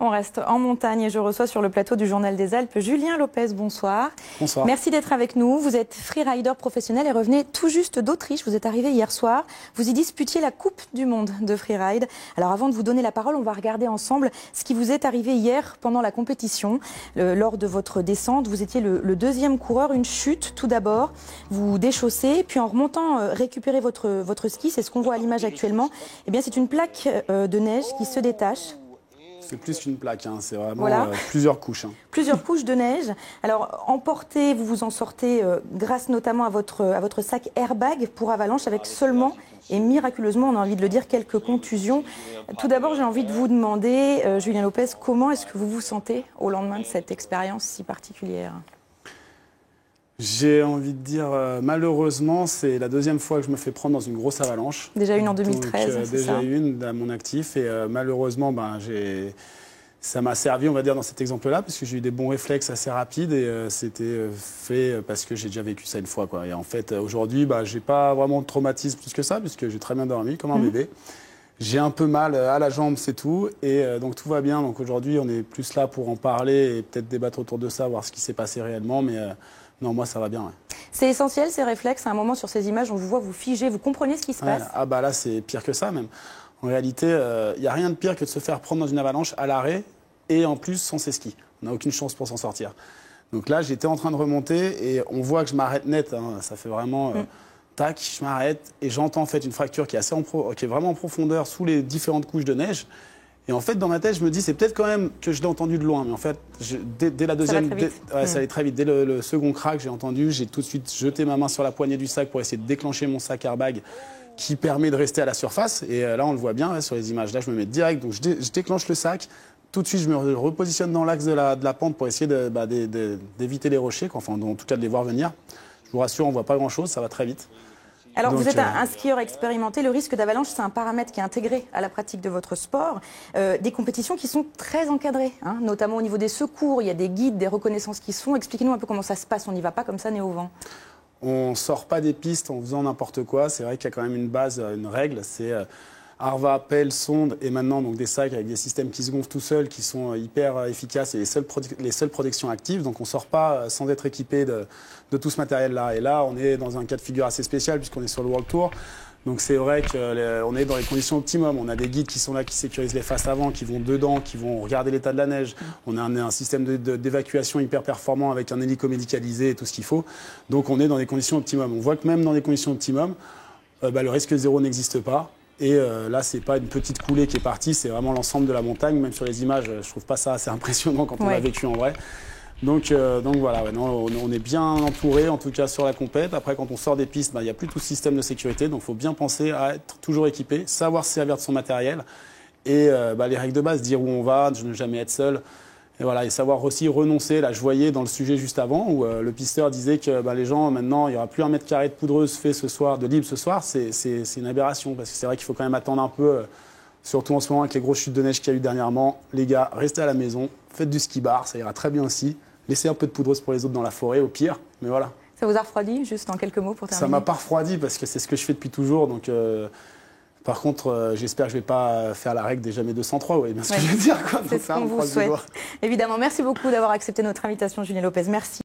On reste en montagne et je reçois sur le plateau du Journal des Alpes Julien Lopez. Bonsoir. Bonsoir. Merci d'être avec nous. Vous êtes freerider professionnel et revenez tout juste d'Autriche. Vous êtes arrivé hier soir. Vous y disputiez la Coupe du Monde de freeride. Alors avant de vous donner la parole, on va regarder ensemble ce qui vous est arrivé hier pendant la compétition. Lors de votre descente, vous étiez le deuxième coureur. Une chute tout d'abord. Vous déchaussez, puis en remontant, récupérez votre ski. C'est ce qu'on voit à l'image actuellement. Eh bien, c'est une plaque de neige qui se détache. C'est plus qu'une plaque, hein. C'est vraiment Voilà. Plusieurs couches. Hein. Plusieurs couches de neige. Alors, emporté, vous vous en sortez grâce notamment à votre sac airbag pour avalanche avec seulement, et miraculeusement, on a envie de le dire, quelques contusions. Tout d'abord, j'ai envie de vous demander, Julien Lopez, comment est-ce que vous vous sentez au lendemain de cette expérience si particulière ? J'ai envie de dire, malheureusement, c'est la deuxième fois que je me fais prendre dans une grosse avalanche. Déjà une en 2013, donc, c'est déjà ça ? une à mon actif. Et malheureusement, ça m'a servi, on va dire, dans cet exemple-là, parce que j'ai eu des bons réflexes assez rapides et c'était fait parce que j'ai déjà vécu ça une fois, quoi. Et en fait, aujourd'hui, j'ai pas vraiment de traumatisme plus que ça, puisque j'ai très bien dormi, comme un bébé. J'ai un peu mal à la jambe, c'est tout. Et donc tout va bien. Donc aujourd'hui, on est plus là pour en parler et peut-être débattre autour de ça, voir ce qui s'est passé réellement. Mais non, moi, ça va bien. Ouais. C'est essentiel, ces réflexes. À un moment, sur ces images, on vous voit vous figer, vous comprenez ce qui se passe ? Ah là, c'est pire que ça, même. En réalité, il n'y a rien de pire que de se faire prendre dans une avalanche à l'arrêt et en plus sans ses skis. On n'a aucune chance pour s'en sortir. Donc là, j'étais en train de remonter et on voit que je m'arrête net. Hein. Ça fait vraiment... tac, je m'arrête et j'entends en fait une fracture qui est vraiment en profondeur sous les différentes couches de neige. Et en fait, dans ma tête, je me dis, c'est peut-être quand même que je l'ai entendu de loin. Mais en fait, dès la deuxième... Ça allait très vite. Dès le second crack, j'ai entendu. J'ai tout de suite jeté ma main sur la poignée du sac pour essayer de déclencher mon sac airbag qui permet de rester à la surface. Et là, on le voit bien sur les images. Là, je me mets direct. Donc, je déclenche le sac. Tout de suite, je me repositionne dans l'axe de la pente pour essayer d'éviter les rochers, enfin, en tout cas de les voir venir. Je vous rassure, on ne voit pas grand-chose. Ça va très vite. Alors, vous êtes un skieur expérimenté. Le risque d'avalanche, c'est un paramètre qui est intégré à la pratique de votre sport. Des compétitions qui sont très encadrées, hein, notamment au niveau des secours. Il y a des guides, des reconnaissances qui se font. Expliquez-nous un peu comment ça se passe. On n'y va pas comme ça, né au vent. On ne sort pas des pistes en faisant n'importe quoi. C'est vrai qu'il y a quand même une base, une règle. C'est Arva, pelle, sonde et maintenant donc, des sacs avec des systèmes qui se gonflent tout seuls, qui sont hyper efficaces et les seules protections actives. Donc on ne sort pas sans être équipé de tout ce matériel-là. Et là, on est dans un cas de figure assez spécial puisqu'on est sur le World Tour. Donc c'est vrai qu'on est dans les conditions optimum. On a des guides qui sont là, qui sécurisent les faces avant, qui vont dedans, qui vont regarder l'état de la neige. On a un système d'évacuation hyper performant avec un hélico médicalisé et tout ce qu'il faut. Donc on est dans des conditions optimum. On voit que même dans des conditions optimum, le risque zéro n'existe pas. Et là, c'est pas une petite coulée qui est partie, c'est vraiment l'ensemble de la montagne. Même sur les images, je trouve pas ça assez impressionnant quand on l'a vécu en vrai. Donc voilà, on est bien entouré, en tout cas sur la compète. Après, quand on sort des pistes, il n'y a plus tout ce système de sécurité. Donc il faut bien penser à être toujours équipé, savoir se servir de son matériel. Et les règles de base, dire où on va, ne jamais être seul. Et voilà, et savoir aussi renoncer. Là, je voyais dans le sujet juste avant où le pisteur disait que les gens, maintenant, il n'y aura plus 1 mètre carré de poudreuse fait ce soir, de libre ce soir. C'est une aberration parce que c'est vrai qu'il faut quand même attendre un peu, surtout en ce moment avec les grosses chutes de neige qu'il y a eu dernièrement. Les gars, restez à la maison, faites du ski bar, ça ira très bien aussi. Laissez un peu de poudreuse pour les autres dans la forêt, au pire, mais voilà. Ça vous a refroidi, juste en quelques mots pour terminer ? Ça m'a pas refroidi parce que c'est ce que je fais depuis toujours, donc... Par contre, j'espère que je ne vais pas faire la règle des jamais 203, oui, bien ce que je veux dire. C'est ce qu'on vous souhaite. Évidemment, merci beaucoup d'avoir accepté notre invitation, Julien Lopez. Merci.